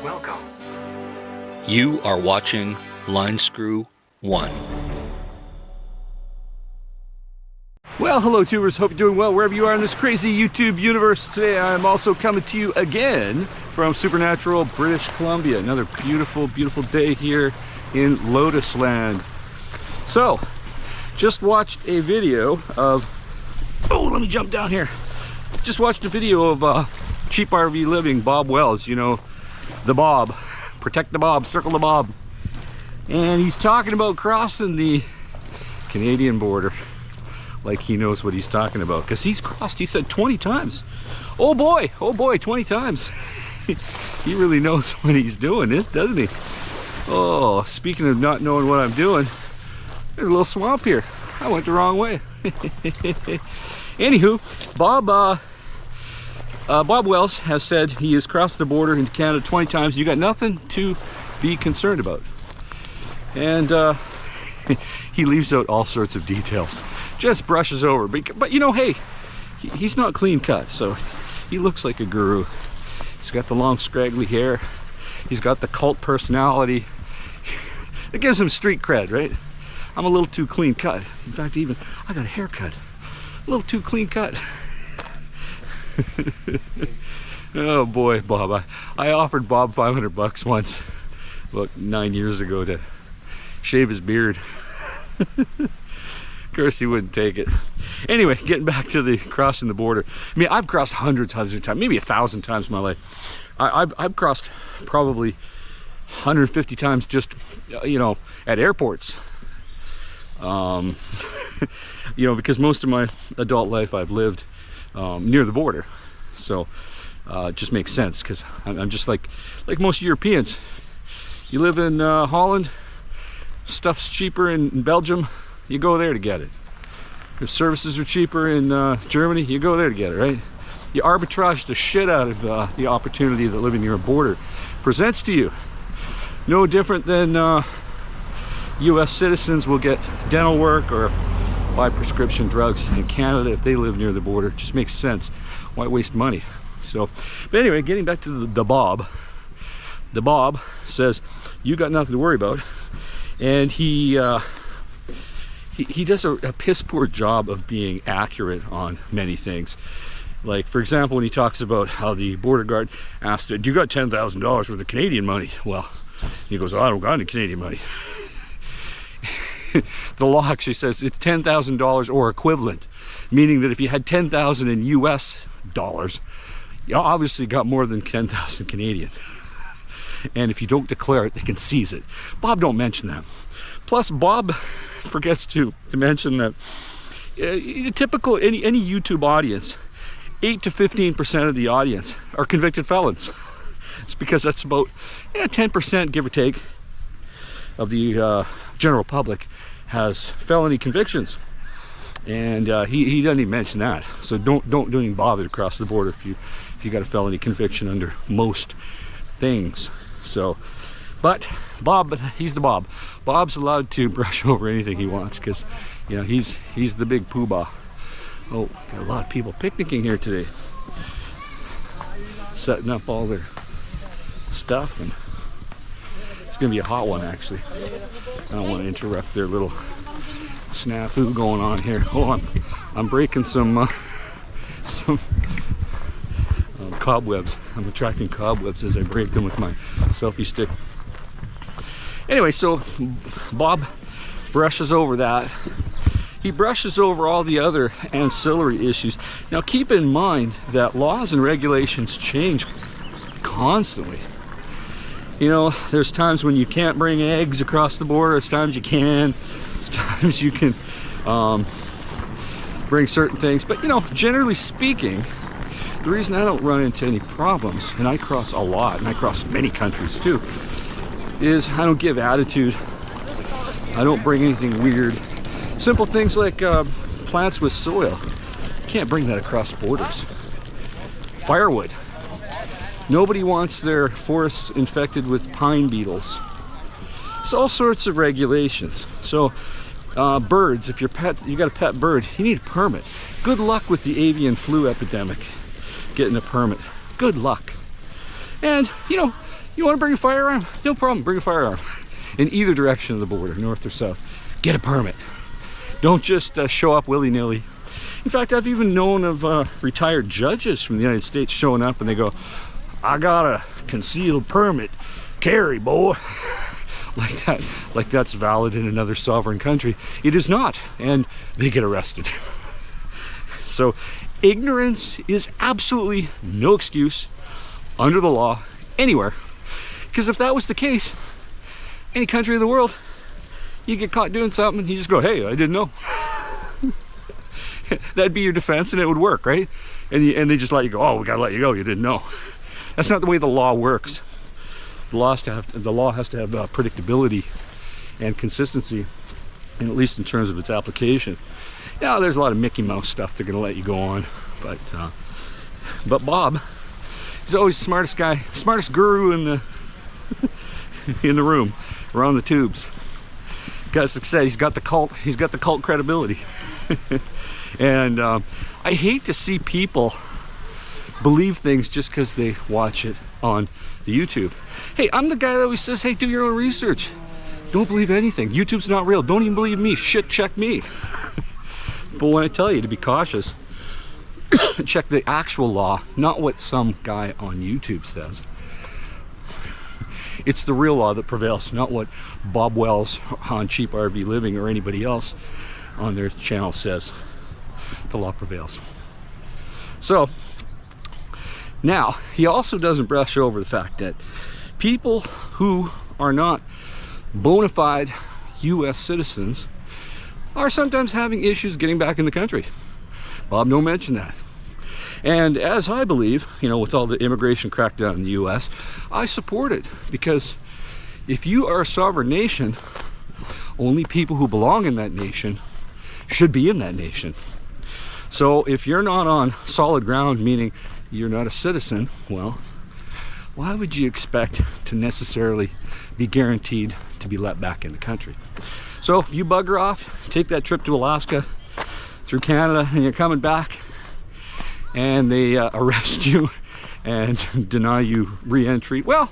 Welcome. You are watching Line Screw 1. Well, hello tubers, hope you're doing well wherever you are in this crazy YouTube universe. Today I'm also coming to you again from supernatural British Columbia. Another beautiful, beautiful day here in Lotus Land. So, just watched a video of, oh, let me jump down here. Just watched a video of Cheap RV Living, Bob Wells, you know, the Bob. Protect the Bob, circle the Bob. And he's talking about crossing the Canadian border. Like he knows what he's talking about, because he's crossed, he said 20 times. Oh boy, 20 times. He really knows what he's doing, doesn't he? Oh, speaking of not knowing what I'm doing, there's a little swamp here. I went the wrong way. Anywho, Bob Wells has said he has crossed the border into Canada 20 times. You got nothing to be concerned about. And he leaves out all sorts of details. Just brushes over. But you know, hey, he's not clean cut, so he looks like a guru. He's got the long scraggly hair. He's got the cult personality. It gives him street cred, right? I'm a little too clean cut. In fact, even I got a haircut. A little too clean cut. Oh boy, Bob. I offered Bob 500 bucks once, about 9 years ago, to shave his beard. Of course, he wouldn't take it. Anyway, getting back to the crossing the border. I mean, I've crossed hundreds of times, maybe 1,000 times in my life. I've crossed probably 150 times just, you know, at airports. You know, because most of my adult life I've lived near the border, so it just makes sense, because I'm just like most Europeans. You live in Holland, stuff's cheaper in Belgium, you go there to get it. If services are cheaper in Germany, you go there to get it, right? You arbitrage the shit out of the opportunity that living near a border presents to you. No different than US citizens will get dental work or buy prescription drugs in Canada if they live near the border. It just makes sense. Why waste money? So, but anyway, getting back to the Bob. The Bob says you got nothing to worry about, and he does a piss poor job of being accurate on many things. Like, for example, when he talks about how the border guard asked, "Do you got $10,000 worth of Canadian money?" Well, he goes, "Oh, I don't got any Canadian money." The law actually says it's $10,000 or equivalent, meaning that if you had 10,000 in US dollars, you obviously got more than 10,000 Canadian. And if you don't declare it, they can seize it. Bob don't mention that. Plus, Bob forgets to mention that typical any YouTube audience, 8 to 15% of the audience are convicted felons. It's because that's about 10%, give or take, of the general public has felony convictions, and he doesn't even mention that. So don't even bother to cross the border if you got a felony conviction under most things. So, but Bob, he's the Bob. Bob's allowed to brush over anything he wants, because you know he's the big poobah. Oh, got a lot of people picnicking here today, setting up all their stuff, and it's gonna be a hot one, actually. I don't want to interrupt their little snafu going on here. Oh, I'm breaking some cobwebs. I'm attracting cobwebs as I break them with my selfie stick. Anyway, so Bob brushes over that. He brushes over all the other ancillary issues. Now, keep in mind that laws and regulations change constantly. You know, there's times when you can't bring eggs across the border. There's times you can. There's times you can bring certain things. But, you know, generally speaking, the reason I don't run into any problems, and I cross a lot, and I cross many countries too, is I don't give attitude. I don't bring anything weird. Simple things like plants with soil. You can't bring that across borders. Firewood. Nobody wants their forests infected with pine beetles. There's all sorts of regulations. So birds, if you got a pet bird, you need a permit. Good luck with the avian flu epidemic, getting a permit. Good luck. And you know, You want to bring a firearm? No problem, bring a firearm. In either direction of the border, north or south. Get a permit. Don't just show up willy-nilly. In fact, I've even known of retired judges from the United States showing up and they go, I got a concealed permit. Carry, boy. like that's valid in another sovereign country. It is not, and they get arrested. So ignorance is absolutely no excuse under the law anywhere. Because if that was the case, any country in the world, you get caught doing something and you just go, hey, I didn't know. That'd be your defense and it would work, right? And they just let you go, oh, we gotta let you go, you didn't know. That's not the way the law works. The law has to have predictability and consistency, and at least in terms of its application. Yeah, there's a lot of Mickey Mouse stuff they're gonna let you go on, but Bob, he's always the smartest guy, smartest guru in the in the room, around the tubes. Got success. He's got the cult credibility. And I hate to see people believe things just because they watch it on the YouTube. Hey, I'm the guy that always says, hey, do your own research. Don't believe anything. YouTube's not real. Don't even believe me. Shit, check me. But when I tell you to be cautious, check the actual law, not what some guy on YouTube says. It's the real law that prevails, not what Bob Wells on Cheap RV Living or anybody else on their channel says. The law prevails. So now he also doesn't brush over the fact that people who are not bona fide US citizens are sometimes having issues getting back in the country. Bob don't mention that. And as I believe, you know, with all the immigration crackdown in the US, I support it, because if you are a sovereign nation, only people who belong in that nation should be in that nation. So if you're not on solid ground, meaning you're not a citizen, well, why would you expect to necessarily be guaranteed to be let back in the country? So if you bugger off, take that trip to Alaska through Canada, and you're coming back, and they arrest you and deny you re-entry, well,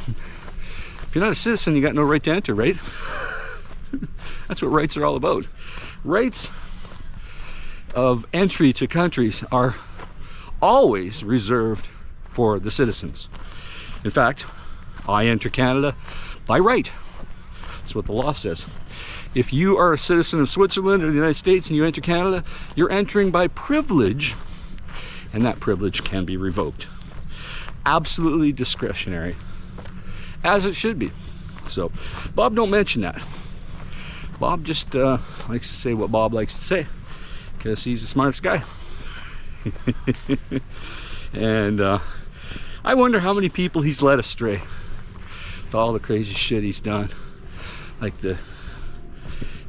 if you're not a citizen, you got no right to enter, right? That's what rights are all about. Rights of entry to countries are always reserved for the citizens. In fact, I enter Canada by right. That's what the law says. If you are a citizen of Switzerland or the United States and you enter Canada, you're entering by privilege, and that privilege can be revoked. Absolutely discretionary, as it should be. So Bob don't mention that. Bob just likes to say what Bob likes to say, because he's the smartest guy. And I wonder how many people he's led astray with all the crazy shit he's done, like the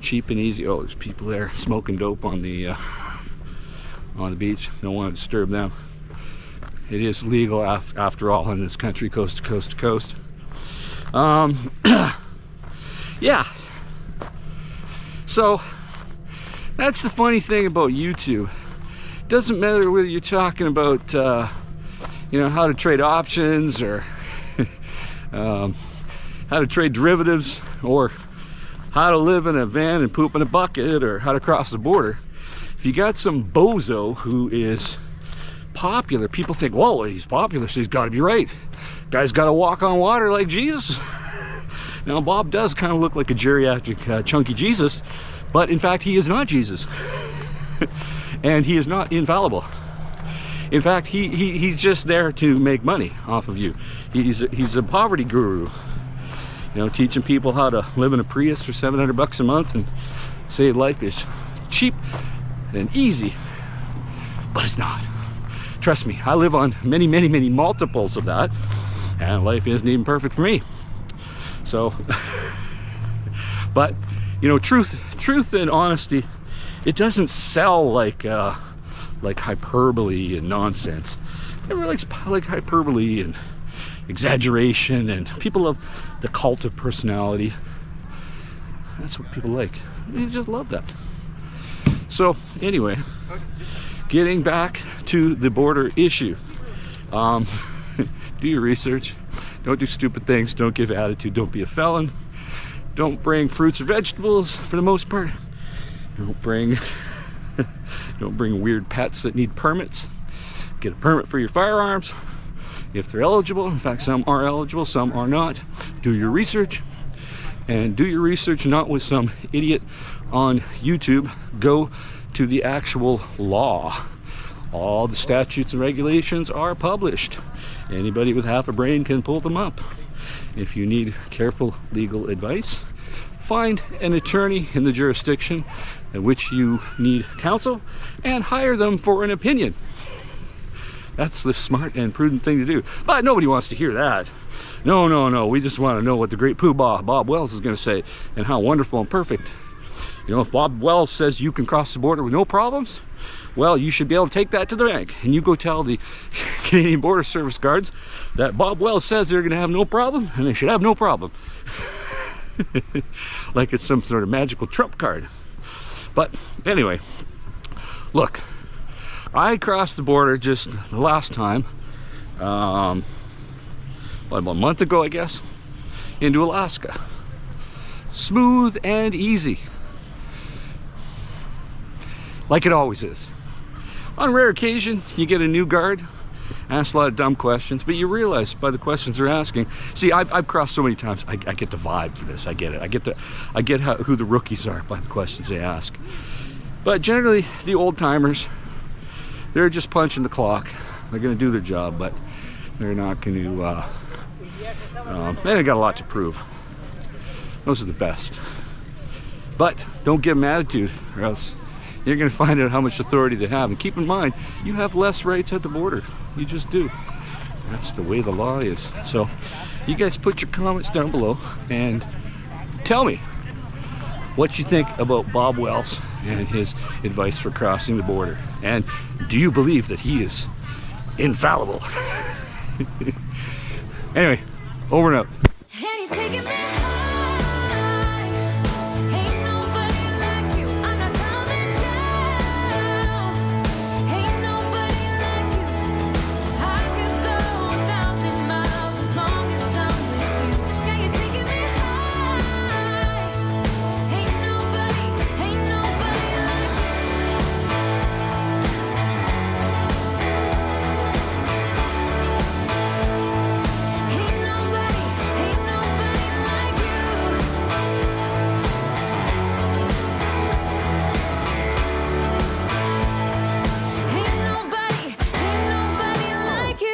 cheap and easy. Oh, there's people there smoking dope on the beach. Don't want to disturb them. It is legal after all in this country, coast to coast to coast. Yeah. So that's the funny thing about YouTube. Doesn't matter whether you're talking about you know, how to trade options, or how to trade derivatives, or how to live in a van and poop in a bucket, or how to cross the border. If you got some bozo who is popular, people think, whoa, he's popular, so he's got to be right. Guy's got to walk on water like Jesus. Now, Bob does kind of look like a geriatric chunky Jesus, but in fact, he is not Jesus. And he is not infallible. In fact, he's just there to make money off of you. He's a poverty guru, you know, teaching people how to live in a Prius for $700 a month and say life is cheap and easy, but it's not. Trust me, I live on many multiples of that, and life isn't even perfect for me. So, but you know, truth and honesty, it doesn't sell like hyperbole and nonsense. Everyone likes like hyperbole and exaggeration, and people love the cult of personality. That's what people like. They just love that. So anyway, getting back to the border issue, do your research. Don't do stupid things. Don't give attitude. Don't be a felon. Don't bring fruits or vegetables for the most part. Don't bring weird pets that need permits. Get a permit for your firearms if they're eligible. In fact, some are eligible, some are not. Do your research, and do your research not with some idiot on YouTube. Go to the actual law. All the statutes and regulations are published. Anybody with half a brain can pull them up. If you need careful legal advice, find an attorney in the jurisdiction in which you need counsel and hire them for an opinion. That's the smart and prudent thing to do. But nobody wants to hear that. No. We just want to know what the great poobah Bob Wells is going to say and how wonderful and perfect. You know, if Bob Wells says you can cross the border with no problems, well, you should be able to take that to the bank. And you go tell the Canadian Border Service guards that Bob Wells says they're going to have no problem, and they should have no problem. Like it's some sort of magical trump card. But anyway, look, I crossed the border just the last time, about a month ago, I guess, into Alaska. Smooth and easy. Like it always is. On rare occasion, you get a new guard, ask a lot of dumb questions, but you realize by the questions they're asking. See, I've crossed so many times. I get the vibe for this. I get it. I get who the rookies are by the questions they ask. But generally, the old timers, they're just punching the clock. They're going to do their job, but they're not going to. They ain't got a lot to prove. Those are the best. But don't give them attitude, or else you're going to find out how much authority they have. And keep in mind, you have less rights at the border. You just do. That's the way the law is. So you guys put your comments down below and tell me what you think about Bob Wells and his advice for crossing the border. And do you believe that he is infallible? Anyway, over and out. Ain't nobody like you.